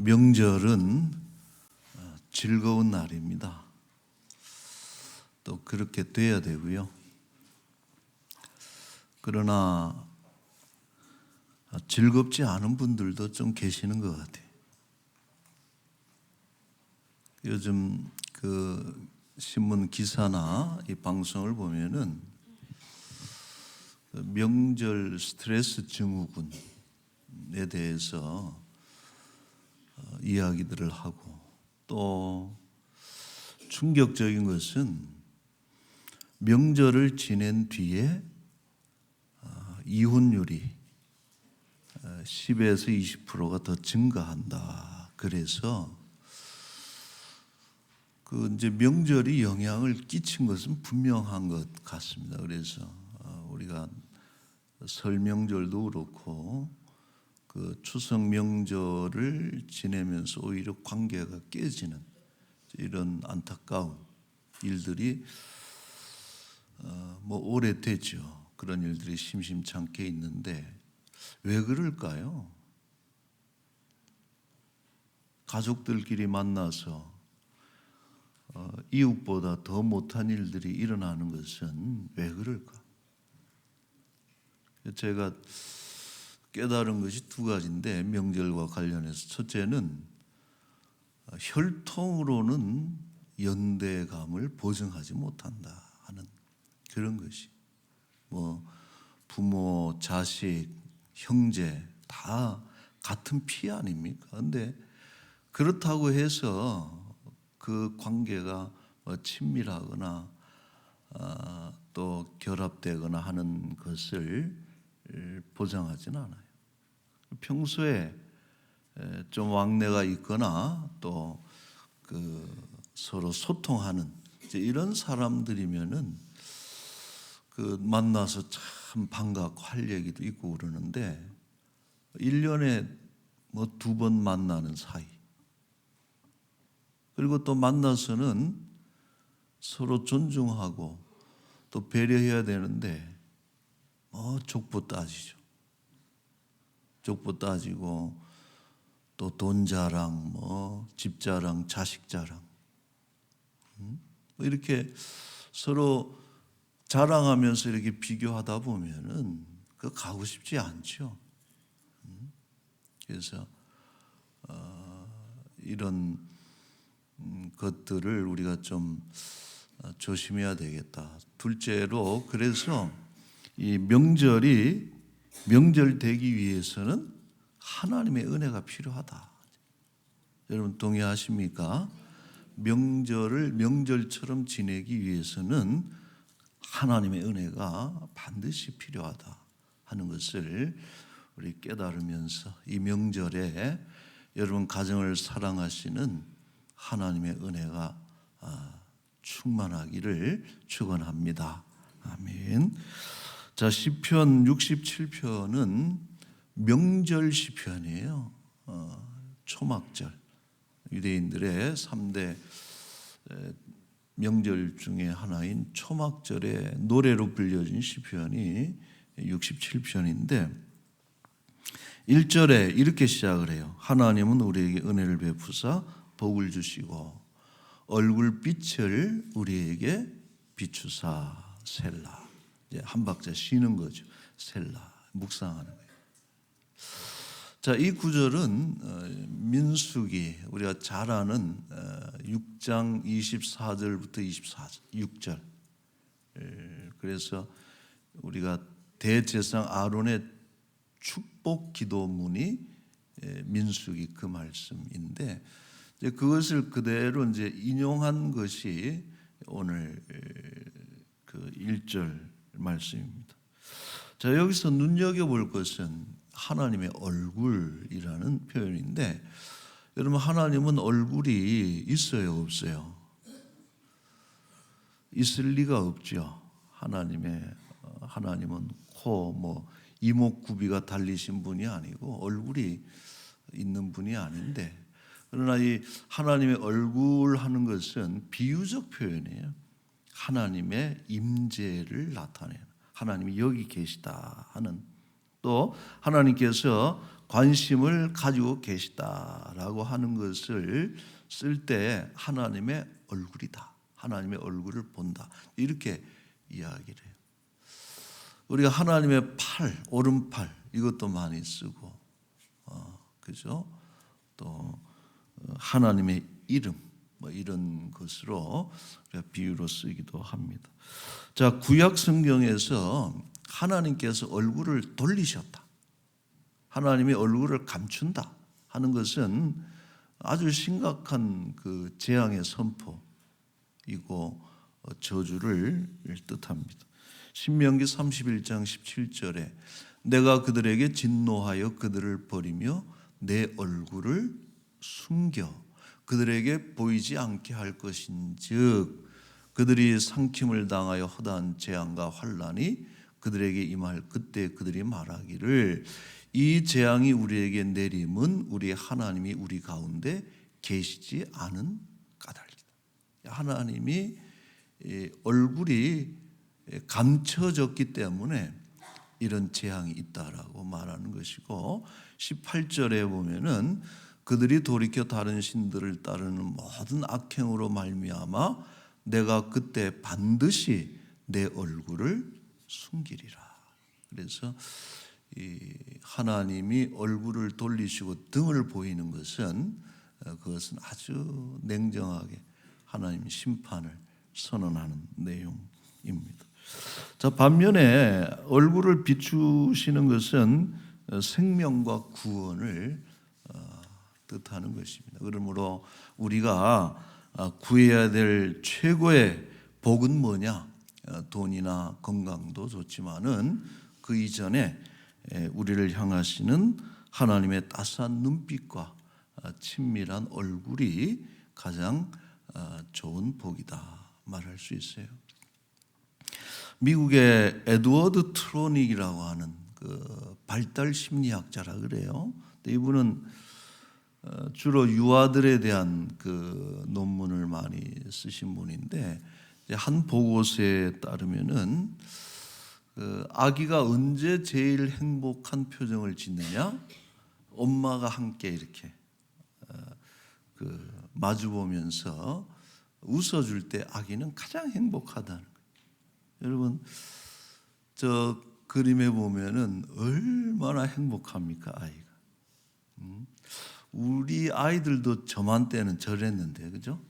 명절은 즐거운 날입니다. 또 그렇게 돼야 되고요. 그러나 즐겁지 않은 분들도 좀 계시는 것 같아요. 요즘 그 신문 기사나 이 방송을 보면은 명절 스트레스 증후군에 대해서 이야기들을 하고, 또 충격적인 것은 명절을 지낸 뒤에 이혼율이 10에서 20%가 더 증가한다. 그래서 그 이제 명절이 영향을 끼친 것은 분명한 것 같습니다. 그래서 우리가 설 명절도 그렇고 그 추석 명절을 지내면서 오히려 관계가 깨지는 이런 안타까운 일들이 뭐 오래되죠. 그런 일들이 심심찮게 있는데 왜 그럴까요? 가족들끼리 만나서 이웃보다 더 못한 일들이 일어나는 것은 왜 그럴까? 제가 깨달은 것이 두 가지인데, 명절과 관련해서 첫째는 혈통으로는 연대감을 보증하지 못한다 하는 그런 것이, 뭐 부모, 자식, 형제 다 같은 피 아닙니까? 그런데 그렇다고 해서 그 관계가 친밀하거나 또 결합되거나 하는 것을 보장하지는 않아요. 평소에 좀 왕래가 있거나 또 그 서로 소통하는 이런 사람들이면은 그 만나서 참 반갑고 할 얘기도 있고 그러는데 1년에 뭐 2번 만나는 사이, 그리고 또 만나서는 서로 존중하고 또 배려해야 되는데 족보 따지죠. 족보 따지고 또 돈 자랑, 뭐 집 자랑, 자식 자랑, 이렇게 서로 자랑하면서 이렇게 비교하다 보면은 그 가고 싶지 않죠. 그래서 이런 것들을 우리가 좀 조심해야 되겠다. 둘째로, 그래서 이 명절 되기 위해서는 하나님의 은혜가 필요하다. 여러분 동의하십니까? 명절을 명절처럼 지내기 위해서는 하나님의 은혜가 반드시 필요하다 하는 것을 우리 깨달으면서 이 명절에 여러분 가정을 사랑하시는 하나님의 은혜가 충만하기를 축원합니다. 아멘. 자, 시편 67편은 명절 시편이에요. 초막절, 유대인들의 3대 명절 중에 하나인 초막절의 노래로 불려진 시편이 67편인데 1절에 이렇게 시작을 해요. 하나님은 우리에게 은혜를 베푸사 복을 주시고 얼굴빛을 우리에게 비추사 셀라. 이제 한 박자 쉬는 거죠. 셀라, 묵상하는 거예요. 자, 이 구절은 민수기, 우리가 잘 아는 6장 24절부터 24절, 6절. 그래서 우리가 대제사장 아론의 축복 기도문이 민수기 그 말씀인데, 이제 그것을 그대로 이제 인용한 것이 오늘 그 1절 말씀입니다. 자, 여기서 눈여겨볼 것은 하나님의 얼굴이라는 표현인데, 여러분 하나님은 얼굴이 있어요, 없어요? 있을 리가 없죠. 하나님은 코, 뭐 이목구비가 달리신 분이 아니고 얼굴이 있는 분이 아닌데, 그러나 이 하나님의 얼굴 하는 것은 비유적 표현이에요. 하나님의 임재를 나타내는, 하나님이 여기 계시다 하는 또 하나님께서 관심을 가지고 계시다라고 하는 것을 쓸 때 하나님의 얼굴이다. 하나님의 얼굴을 본다. 이렇게 이야기를 해요. 우리가 하나님의 팔, 오른팔 이것도 많이 쓰고, 그죠? 또 하나님의 이름 뭐 이런 것으로 비유로 쓰기도 합니다. 자, 구약 성경에서 하나님께서 얼굴을 돌리셨다. 하나님의 얼굴을 감춘다 하는 것은 아주 심각한 그 재앙의 선포이고 저주를 뜻합니다. 신명기 31장 17절에 내가 그들에게 진노하여 그들을 버리며 내 얼굴을 숨겨 그들에게 보이지 않게 할 것인즉 그들이 삼킴을 당하여 허다한 재앙과 환난이 그들에게 임할 그때 그들이 말하기를 이 재앙이 우리에게 내림은 우리 하나님이 우리 가운데 계시지 않은 까닭이다. 하나님이 얼굴이 감춰졌기 때문에 이런 재앙이 있다라고 말하는 것이고 18절에 보면은 그들이 돌이켜 다른 신들을 따르는 모든 악행으로 말미암아 내가 그때 반드시 내 얼굴을 숨기리라. 그래서 이 하나님이 얼굴을 돌리시고 등을 보이는 것은 그것은 아주 냉정하게 하나님 심판을 선언하는 내용입니다. 자, 반면에 얼굴을 비추시는 것은 생명과 구원을 뜻하는 것입니다. 그러므로 우리가 구해야 될 최고의 복은 뭐냐? 돈이나 건강도 좋지만은 그 이전에 우리를 향하시는 하나님의 따스한 눈빛과 친밀한 얼굴이 가장 좋은 복이다 말할 수 있어요. 미국의 에드워드 트로닉이라고 하는 그 발달 심리학자라 그래요. 이분은 주로 유아들에 대한 그 논문을 많이 쓰신 분인데 한 보고서에 따르면은 그 아기가 언제 제일 행복한 표정을 짓느냐? 엄마가 함께 이렇게 그 마주 보면서 웃어줄 때 아기는 가장 행복하다는 거예요. 여러분 저 그림에 보면은 얼마나 행복합니까 아이가? 우리 아이들도 저만때는 저랬는데 그죠?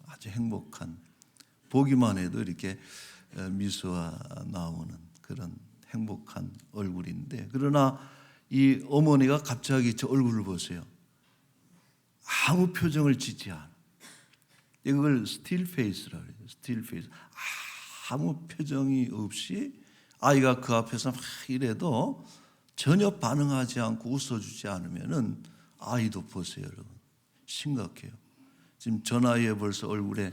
아주 행복한 보기만 해도 이렇게 미소가 나오는 그런 행복한 얼굴인데 그러나 이 어머니가 갑자기 저 얼굴을 보세요. 아무 표정을 짓지 않아. 이걸 스틸 페이스라고 해요. 스틸 페이스. 아무 표정이 없이 아이가 그 앞에서 막 이래도 전혀 반응하지 않고 웃어주지 않으면은 아이도 보세요, 여러분. 심각해요. 지금 저 나이에 벌써 얼굴에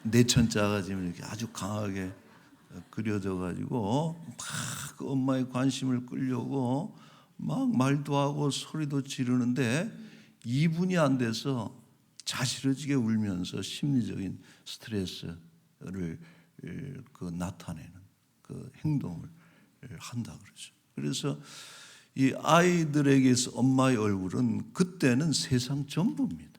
내천자가 지금 이렇게 아주 강하게 그려져 가지고 막 그 엄마의 관심을 끌려고 막 말도 하고 소리도 지르는데 2분이 안 돼서 자지러지게 울면서 심리적인 스트레스를 그 나타내는 그 행동을 한다 그러죠. 그래서 이 아이들에게서 엄마의 얼굴은 그때는 세상 전부입니다.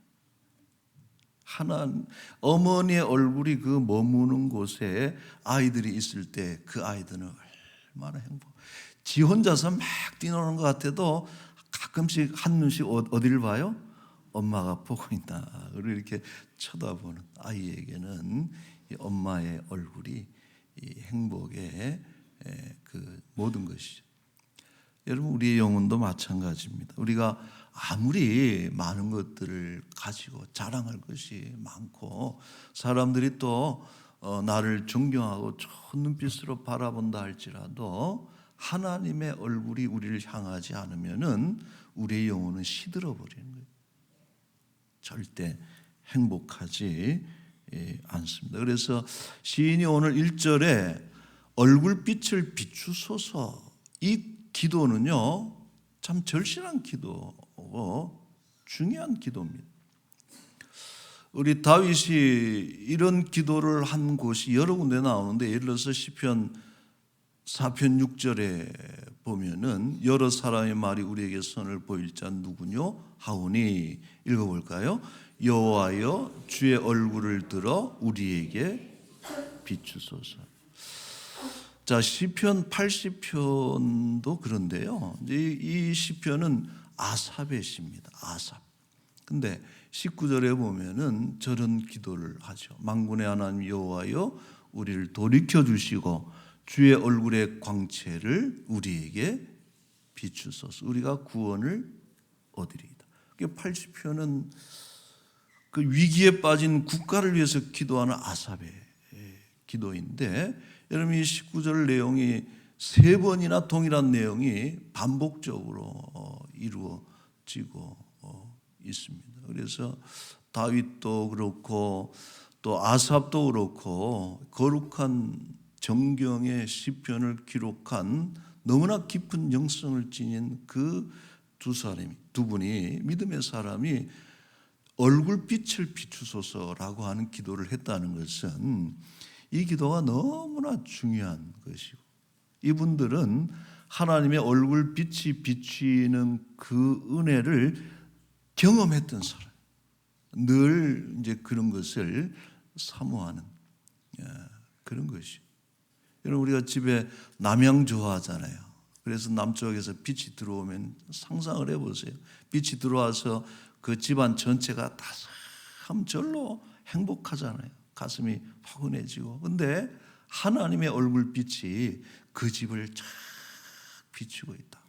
어머니의 얼굴이 그 머무는 곳에 아이들이 있을 때 그 아이들은 얼마나 지 혼자서 막 뛰노는 것 같아도 가끔씩 한눈씩 어디를 봐요? 엄마가 보고 있다. 이렇게 쳐다보는 아이에게는 이 엄마의 얼굴이 이 행복의 그 모든 것이죠. 여러분 우리의 영혼도 마찬가지입니다. 우리가 아무리 많은 것들을 가지고 자랑할 것이 많고 사람들이 또 나를 존경하고 좋은 눈빛으로 바라본다 할지라도 하나님의 얼굴이 우리를 향하지 않으면은 우리의 영혼은 시들어 버리는 거예요. 절대 행복하지 않습니다. 그래서 시인이 오늘 1절에 얼굴빛을 비추소서 이 기도는요 참 절실한 기도고 중요한 기도입니다. 우리 다윗이 이런 기도를 한 곳이 여러 군데 나오는데 예를 들어서 시편 4편 6절에 보면은 여러 사람의 말이 우리에게 선을 보일 자 누구뇨 하오니 읽어볼까요? 여호와여 주의 얼굴을 들어 우리에게 비추소서. 자, 시편 80편도 그런데요. 이 시편은 아삽의 시입니다. 아삽. 근데 19절에 보면은 저런 기도를 하죠. 만군의 하나님 여호와여 우리를 돌이켜 주시고 주의 얼굴의 광채를 우리에게 비추소서. 우리가 구원을 얻으리이다. 80편은 그 위기에 빠진 국가를 위해서 기도하는 아삽의 기도인데, 여러분 이 19절 내용이 세 번이나 동일한 내용이 반복적으로 이루어지고 있습니다. 그래서 다윗도 그렇고 또 아삽도 그렇고 거룩한 정경의 시편을 기록한 너무나 깊은 영성을 지닌 그 두 분이 믿음의 사람이 얼굴빛을 비추소서라고 하는 기도를 했다는 것은 이 기도가 너무나 중요한 것이고, 이분들은 하나님의 얼굴빛이 비추는 그 은혜를 경험했던 사람, 늘 이제 그런 것을 사모하는 그런 것이죠. 여러분 우리가 집에 남향 좋아하잖아요. 그래서 남쪽에서 빛이 들어오면 상상을 해보세요. 빛이 들어와서 그 집안 전체가 다삼절로 행복하잖아요. 가슴이 포근해지고. 근데 하나님의 얼굴빛이 그 집을 쫙 비추고 있다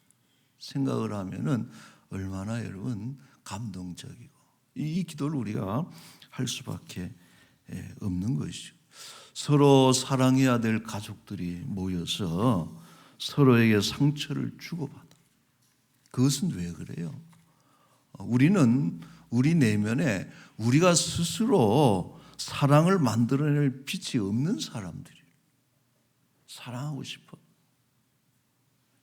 생각을 하면은 얼마나 여러분 감동적이고, 이 기도를 우리가 할 수밖에 없는 것이죠. 서로 사랑해야 될 가족들이 모여서 서로에게 상처를 주고받아. 그것은 왜 그래요? 우리는 우리 내면에 우리가 스스로 사랑을 만들어낼 빛이 없는 사람들이에요. 사랑하고 싶어.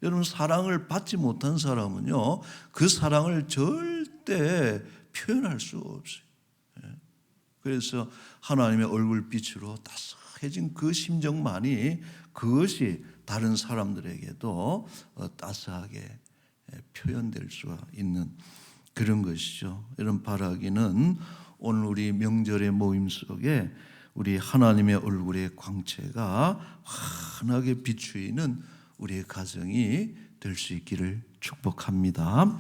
여러분 사랑을 받지 못한 사람은요, 그 사랑을 절대 표현할 수가 없어요. 그래서 하나님의 얼굴빛으로 따스해진 그 심정만이, 그것이 다른 사람들에게도 따스하게 표현될 수가 있는 그런 것이죠. 이런 바라기는 오늘 우리 명절의 모임 속에 우리 하나님의 얼굴의 광채가 환하게 비추이는 우리의 가정이 될 수 있기를 축복합니다.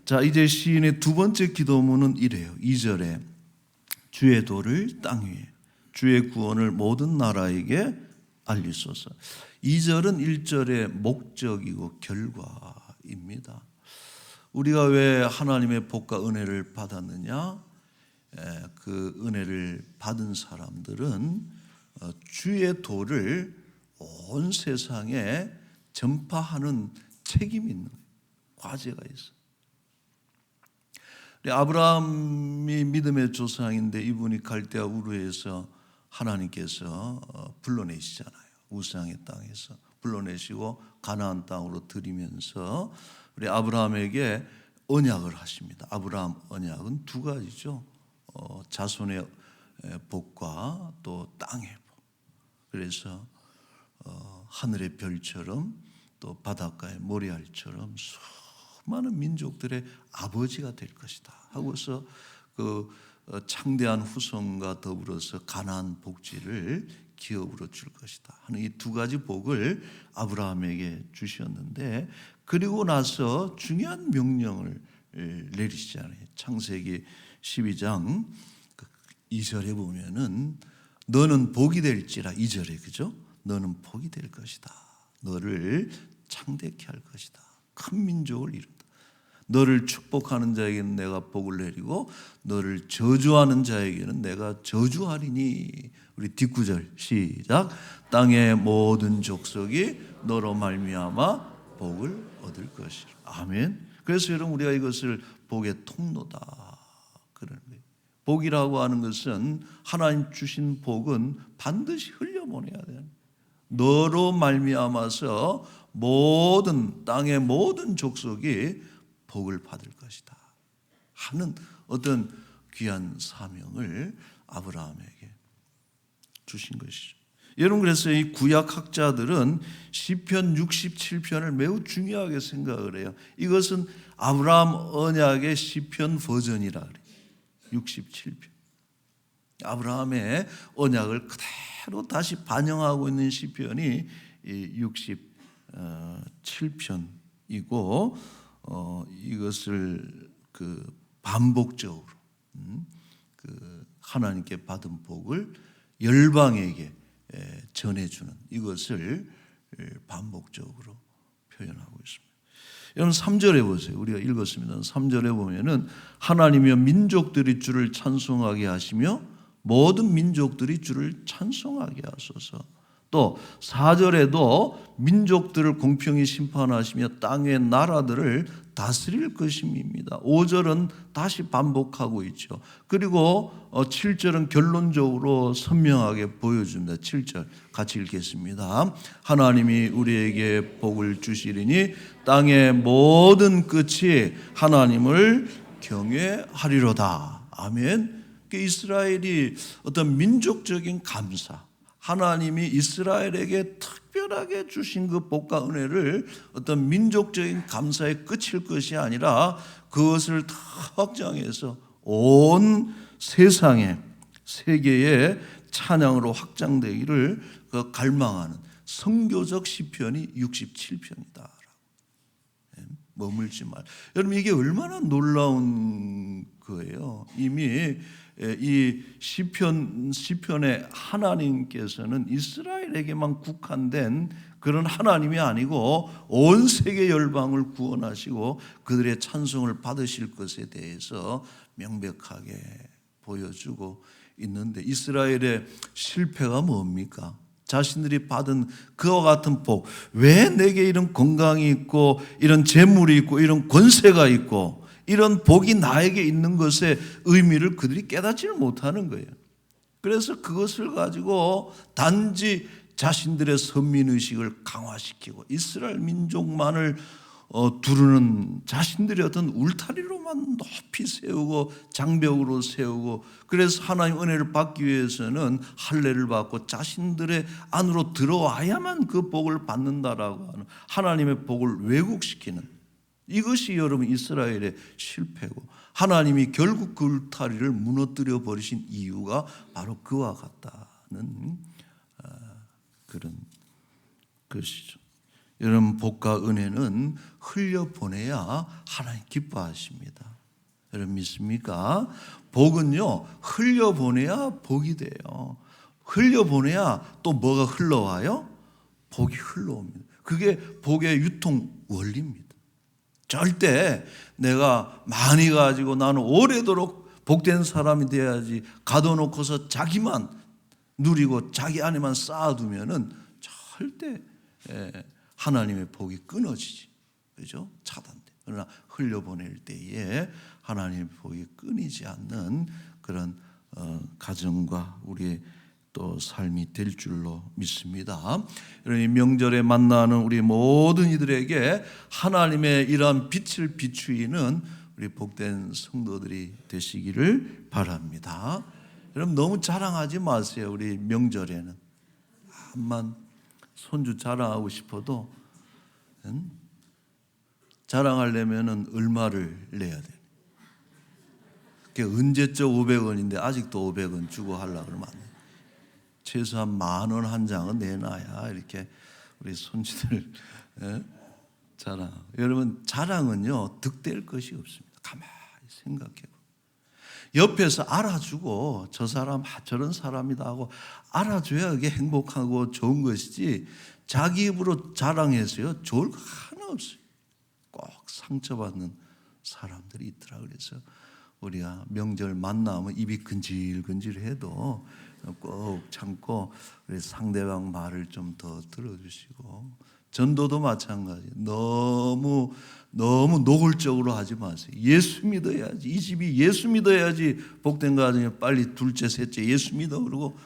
자, 이제 시인의 두 번째 기도문은 이래요. 2절에 주의 도를 땅 위에, 주의 구원을 모든 나라에게 알리소서. 2절은 1절의 목적이고 결과입니다. 우리가 왜 하나님의 복과 은혜를 받았느냐? 그 은혜를 받은 사람들은 주의 도를 온 세상에 전파하는 책임이 있는 거예요. 과제가 있어요. 아브라함이 믿음의 조상인데 이분이 갈대아 우르에서 하나님께서 불러내시잖아요. 우상의 땅에서 불러내시고 가나안 땅으로 들이면서 우리 아브라함에게 언약을 하십니다. 아브라함 언약은 두 가지죠. 자손의 복과 또 땅의 복. 그래서 하늘의 별처럼 또 바닷가의 모래알처럼 수많은 민족들의 아버지가 될 것이다 하고서 그 창대한 후손과 더불어서 가나안 복지를 기업으로 줄 것이다 하는 이 두 가지 복을 아브라함에게 주셨는데, 그리고 나서 중요한 명령을 내리시잖아요. 창세기 12장 2절에 보면은 너는 복이 될지라, 2절에 그죠? 너는 복이 될 것이다. 너를 창대케 할 것이다. 큰 민족을 이룬다. 너를 축복하는 자에게는 내가 복을 내리고 너를 저주하는 자에게는 내가 저주하리니. 우리 뒷구절 시작. 땅의 모든 족속이 너로 말미암아 복을 얻을 것이라. 아멘. 그래서 여러분 우리가 이것을 복의 통로다 그러는 거예요. 복이라고 하는 것은, 하나님 주신 복은 반드시 흘려보내야 돼요. 너로 말미암아서 모든 땅의 모든 족속이 복을 받을 것이다 하는 어떤 귀한 사명을 아브라함에게 주신 것이죠. 여러분, 그래서 이 구약 학자들은 시편 67편을 매우 중요하게 생각을 해요. 이것은 아브라함 언약의 시편 버전이라 그래요. 67편. 아브라함의 언약을 그대로 다시 반영하고 있는 시편이 67편이고, 이것을 반복적으로 하나님께 받은 복을 열방에게 전해주는, 이것을 반복적으로 표현하고 있습니다. 여러분, 3절에 보세요. 우리가 읽었습니다. 3절에 보면은 하나님이여 민족들이 주를 찬송하게 하시며 모든 민족들이 주를 찬송하게 하소서. 또 4절에도 민족들을 공평히 심판하시며 땅의 나라들을 다스릴 것임입니다. 5절은 다시 반복하고 있죠. 그리고 7절은 결론적으로 선명하게 보여줍니다. 7절 같이 읽겠습니다. 하나님이 우리에게 복을 주시리니 땅의 모든 끝이 하나님을 경외하리로다. 아멘. 이스라엘이 어떤 민족적인 감사, 하나님이 이스라엘에게 특별하게 주신 그 복과 은혜를 어떤 민족적인 감사에 그칠 것이 아니라 그것을 다 확장해서 온 세상에, 세계의 찬양으로 확장되기를 갈망하는 선교적 시편이 67편이다. 머물지 말. 여러분, 이게 얼마나 놀라운 거예요. 이미 이 시편의 하나님께서는 이스라엘에게만 국한된 그런 하나님이 아니고 온 세계 열방을 구원하시고 그들의 찬송을 받으실 것에 대해서 명백하게 보여주고 있는데, 이스라엘의 실패가 뭡니까? 자신들이 받은 그와 같은 복, 왜 내게 이런 건강이 있고 이런 재물이 있고 이런 권세가 있고 이런 복이 나에게 있는 것의 의미를 그들이 깨닫지를 못하는 거예요. 그래서 그것을 가지고 단지 자신들의 선민의식을 강화시키고 이스라엘 민족만을 두르는 자신들의 어떤 울타리로만 높이 세우고 장벽으로 세우고, 그래서 하나님 은혜를 받기 위해서는 할례를 받고 자신들의 안으로 들어와야만 그 복을 받는다라고 하는 하나님의 복을 왜곡시키는, 이것이 여러분 이스라엘의 실패고, 하나님이 결국 그 울타리를 무너뜨려 버리신 이유가 바로 그와 같다는 그런 것이죠. 여러분, 복과 은혜는 흘려보내야 하나님 기뻐하십니다. 여러분 믿습니까? 복은요, 흘려보내야 복이 돼요. 흘려보내야 또 뭐가 흘러와요? 복이 흘러옵니다. 그게 복의 유통 원리입니다. 절대 내가 많이 가지고 나는 오래도록 복된 사람이 돼야지 가둬놓고서 자기만 누리고 자기 안에만 쌓아두면은 절대 하나님의 복이 끊어지지, 그죠? 차단돼. 그러나 흘려보낼 때에 하나님의 복이 끊이지 않는 그런 가정과 우리의 또 삶이 될 줄로 믿습니다. 이 명절에 만나는 우리 모든 이들에게 하나님의 이러한 빛을 비추이는 우리 복된 성도들이 되시기를 바랍니다. 여러분, 너무 자랑하지 마세요. 우리 명절에는 암만 손주 자랑하고 싶어도 자랑하려면 얼마를 내야 돼? 그게 언제적 500원인데 아직도 500원 주고 하려고 그러면 안 돼. 최소한 10,000원 한 장은 내놔야 이렇게 우리 손주들 자랑. 여러분, 자랑은요 득될 것이 없습니다. 가만히 생각해보. 옆에서 알아주고 저 사람 저런 사람이다 하고 알아줘야 그게 행복하고 좋은 것이지, 자기 입으로 자랑해서요 좋을 거 하나 없어요. 꼭 상처받는 사람들이 있더라. 그래서 우리가 명절 만나면 입이 근질근질해도 꼭 참고 우리 상대방 말을 좀 더 들어주시고, 전도도 마찬가지. 너무 노골적으로 하지 마세요. 예수 믿어야지. 이 집이 예수 믿어야지 복된 가정에 빨리 둘째 셋째 예수 믿어 그러고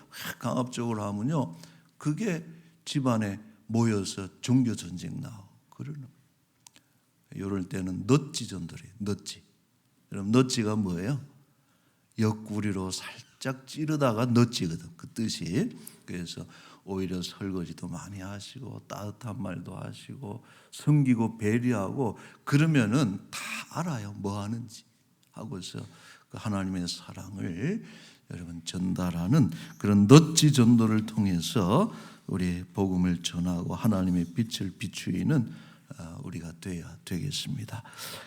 강압적으로 하면요, 그게 집안에 모여서 종교 전쟁 나오고 그러는 거예요. 이럴 때는 넛지 전도래요. 넛지. 여러분, 넛지가 뭐예요? 옆구리로 살짝 찌르다가 넛지거든, 그 뜻이. 그래서 오히려 설거지도 많이 하시고 따뜻한 말도 하시고 섬기고 배려하고 그러면은 다 알아요, 뭐 하는지 하고서 그 하나님의 사랑을 여러분 전달하는 그런 넛지 전도를 통해서 우리 복음을 전하고 하나님의 빛을 비추이는 우리가 되어야 되겠습니다.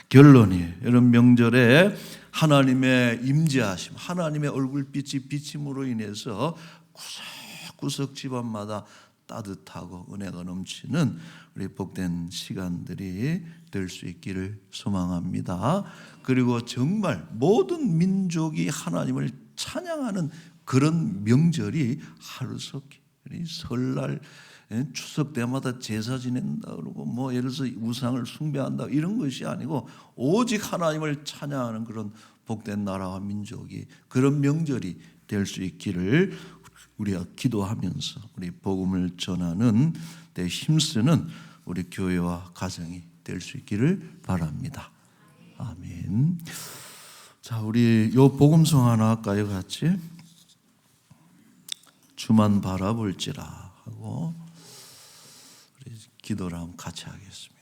결론이 여러분 명절에 하나님의 임재하심, 하나님의 얼굴빛이 비침으로 인해서 구석구석 집안마다 따뜻하고 은혜가 넘치는 우리 복된 시간들이 될 수 있기를 소망합니다. 그리고 정말 모든 민족이 하나님을 찬양하는 그런 명절이 하루속히 설날 추석 때마다 제사 지낸다 그러고 뭐 예를 들어서 우상을 숭배한다 이런 것이 아니고 오직 하나님을 찬양하는 그런 복된 나라와 민족이 그런 명절이 될 수 있기를 우리가 기도하면서 우리 복음을 전하는 데 힘쓰는 우리 교회와 가정이 될 수 있기를 바랍니다. 아멘. 자, 우리 요 복음송 하나 할까요, 같이? 주만 바라볼지라 하고 우리 기도를 한번 같이 하겠습니다.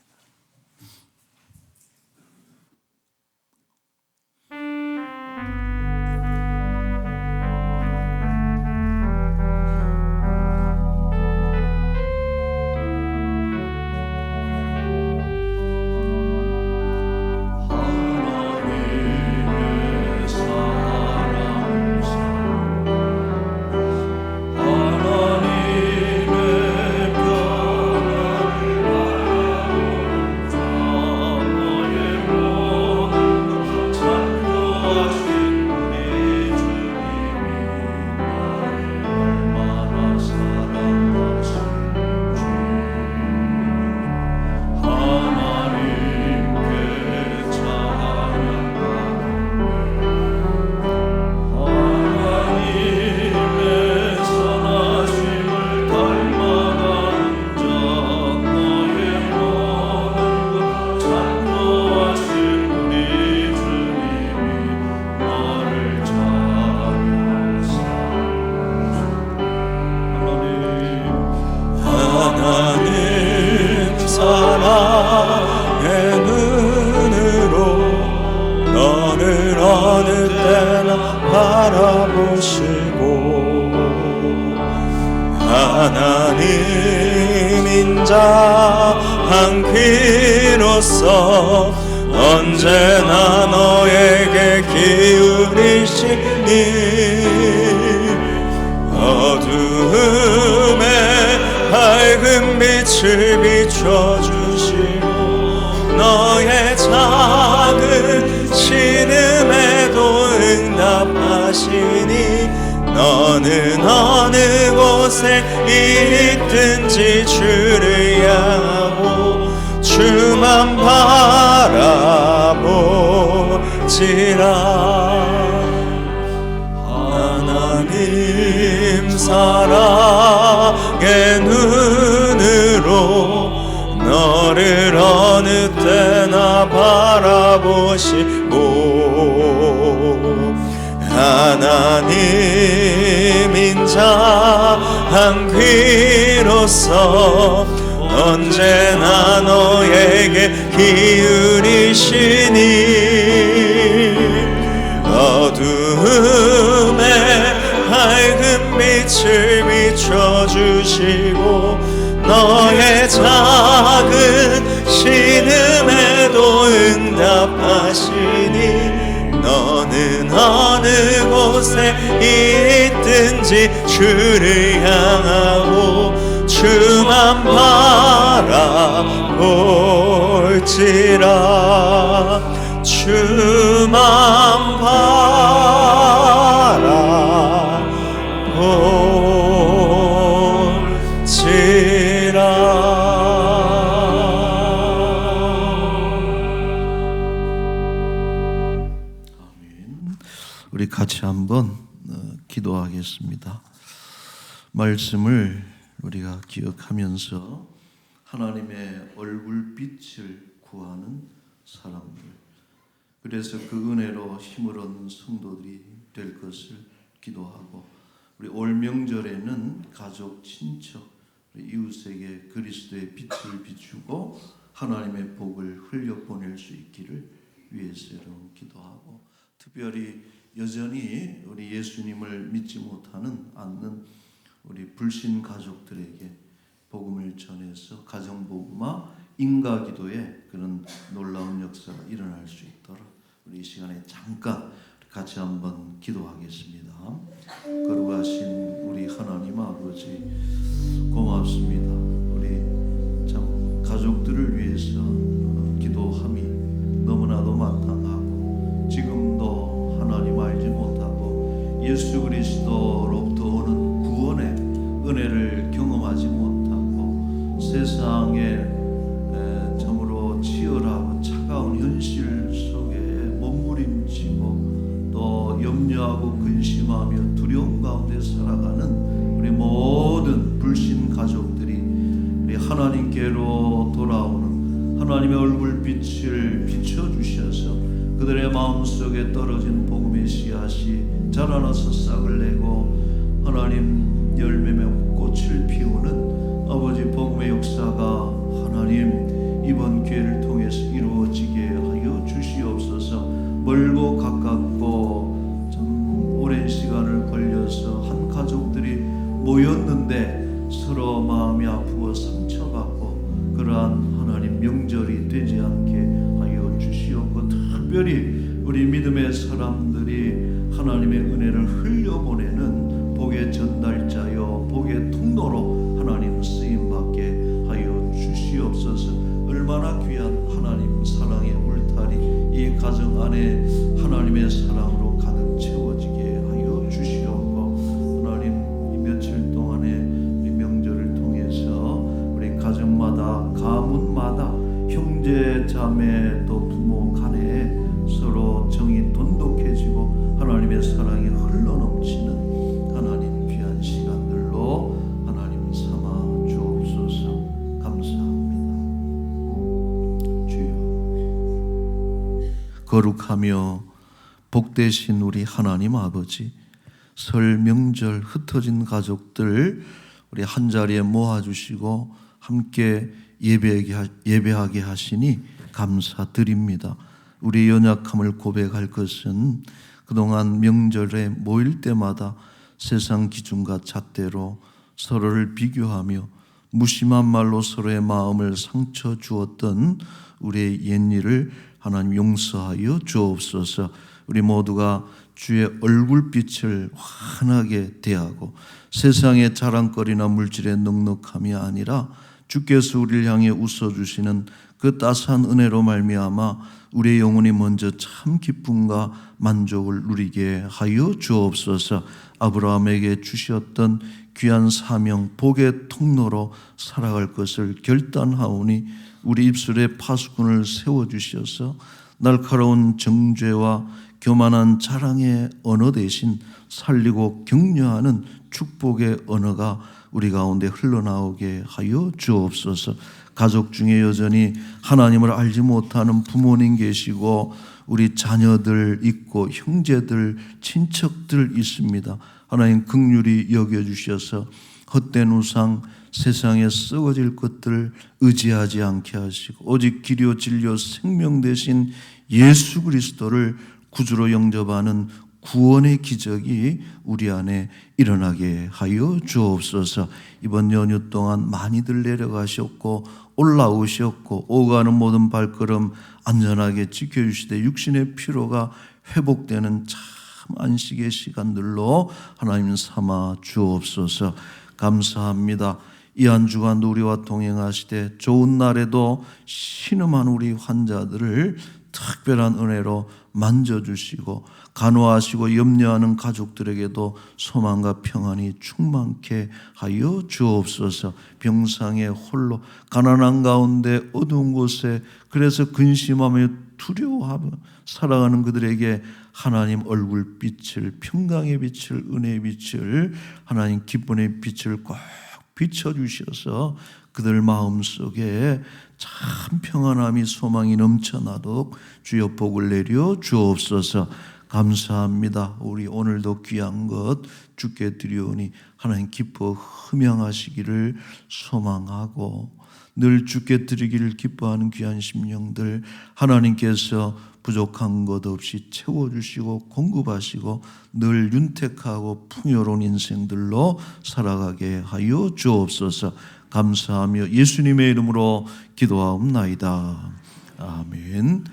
하나님 인자 한 귀로서 언제나 너에게 기울이시니 어두움에 밝은 빛을 비춰주시고 너의 작은 신음에도 응답하시니 너는 어느 곳에 있든지 주를 향하고 주만 바라보지라. 하나님 사랑의 눈으로 너를 어느 때나 바라보시고 하나님 인자한 귀로서 언제나 너에게 기울이시니 어두움에 밝은 빛을 비춰주시고 너의 작은 신음에도 응답하시니 너는 어느 곳에 있든지 주를 향하고 주만 바라볼지라. 주만 바라볼지라. 우리 같이 한번 기도하겠습니다. 말씀을 우리가 기억하면서 하나님의 얼굴빛을 구하는 사람들, 그래서 그 은혜로 힘을 얻는 성도들이 될 것을 기도하고 우리 올 명절에는 가족, 친척, 우리 이웃에게 그리스도의 빛을 비추고 하나님의 복을 흘려보낼 수 있기를 위해서 기도하고, 특별히 여전히 우리 예수님을 믿지 못하는 않는 우리 불신 가족들에게 복음을 전해서 가정복음화 인가기도에 그런 놀라운 역사가 일어날 수 있도록 우리 이 시간에 잠깐 같이 한번 기도하겠습니다. 거룩하신 우리 하나님 아버지, 고맙습니다. 우리 참 가족들을 위해서 기도함이 너무나도 마땅하고, 지금도 하나님 알지 못하고 예수 그리스도로부터 오는 구원의 은혜를 경험하지 못하고 세상에 참으로 치열하고 차가운 현실 속에 몸부림치고 또 염려하고 근심하며 두려움 가운데 살아가는 우리 모든 불신 가족들이 우리 하나님께로 돌아오는 하나님의 얼굴빛을 비춰주셔서 그들의 마음속에 떨어진 복음의 씨앗이 자라나서 싹을 내고 하나님 열매며 꽃을 피우는 아버지 복음의 역사가 하나님 이번 기회를 통해서 이루어지게 하여 주시옵소서. 멀고 가깝고 참 오랜 시간을 걸려서 한 가족들이 모였는데 서로 마음이 아프고 상처받고 그러한 하나님 명절이 되지 않게 하여 주시옵고, 특별히 우리 믿음의 사람들이 하나님의 은혜를 흘려보내는 복의 전달자요 복의 통로로 하나님 쓰임받게 하여 주시옵소서. 얼마나 귀한 하나님 사랑의 울타리, 이 가정 안에 하나님의 사랑으로 가득 채워지게 하여 주시옵고, 하나님 이 며칠 동안의 우리 명절을 통해서 우리 가정마다 가문마다 형제 자매 또 부모 간에 서로 정이 돈독해지고 하나님의 사랑이 흘러넘치는 하나님 귀한 시간들로 하나님 삼아 주옵소서. 감사합니다. 주여, 거룩하며 복되신 우리 하나님 아버지, 설 명절 흩어진 가족들 우리 한자리에 모아주시고 함께 예배하게 하시니 감사드립니다. 우리의 연약함을 고백할 것은 그동안 명절에 모일 때마다 세상 기준과 잣대로 서로를 비교하며 무심한 말로 서로의 마음을 상처 주었던 우리의 옛일을 하나님 용서하여 주옵소서. 우리 모두가 주의 얼굴빛을 환하게 대하고 세상의 자랑거리나 물질의 넉넉함이 아니라 주께서 우리를 향해 웃어주시는 그 따스한 은혜로 말미암아 우리의 영혼이 먼저 참 기쁨과 만족을 누리게 하여 주옵소서. 아브라함에게 주셨던 귀한 사명 복의 통로로 살아갈 것을 결단하오니 우리 입술에 파수꾼을 세워주셔서 날카로운 정죄와 교만한 자랑의 언어 대신 살리고 격려하는 축복의 언어가 우리 가운데 흘러나오게 하여 주옵소서. 가족 중에 여전히 하나님을 알지 못하는 부모님 계시고 우리 자녀들 있고 형제들 친척들 있습니다. 하나님 긍휼히 여겨주셔서 헛된 우상 세상에 썩어질 것들을 의지하지 않게 하시고 오직 길이요 진리요 생명 되신 예수 그리스도를 구주로 영접하는 구원의 기적이 우리 안에 일어나게 하여 주옵소서. 이번 연휴 동안 많이들 내려가셨고 올라오셨고 오가는 모든 발걸음 안전하게 지켜주시되 육신의 피로가 회복되는 참 안식의 시간들로 하나님 삼아 주옵소서. 감사합니다. 이 한 주간도 우리와 동행하시되 좋은 날에도 신음한 우리 환자들을 특별한 은혜로 만져주시고 간호하시고 염려하는 가족들에게도 소망과 평안이 충만케 하여 주옵소서. 병상에 홀로 가난한 가운데 어두운 곳에 그래서 근심하며 두려워하며 살아가는 그들에게 하나님 얼굴빛을 평강의 빛을 은혜의 빛을 하나님 기쁨의 빛을 꼭 비춰주셔서 그들 마음속에 참 평안함이 소망이 넘쳐나도록 주여 복을 내려 주옵소서. 감사합니다. 우리 오늘도 귀한 것 주께 드리오니 하나님 기뻐 흠양하시기를 소망하고 늘 주께 드리기를 기뻐하는 귀한 심령들 하나님께서 부족한 것 없이 채워주시고 공급하시고 늘 윤택하고 풍요로운 인생들로 살아가게 하여 주옵소서. 감사하며 예수님의 이름으로 기도하옵나이다. 아멘.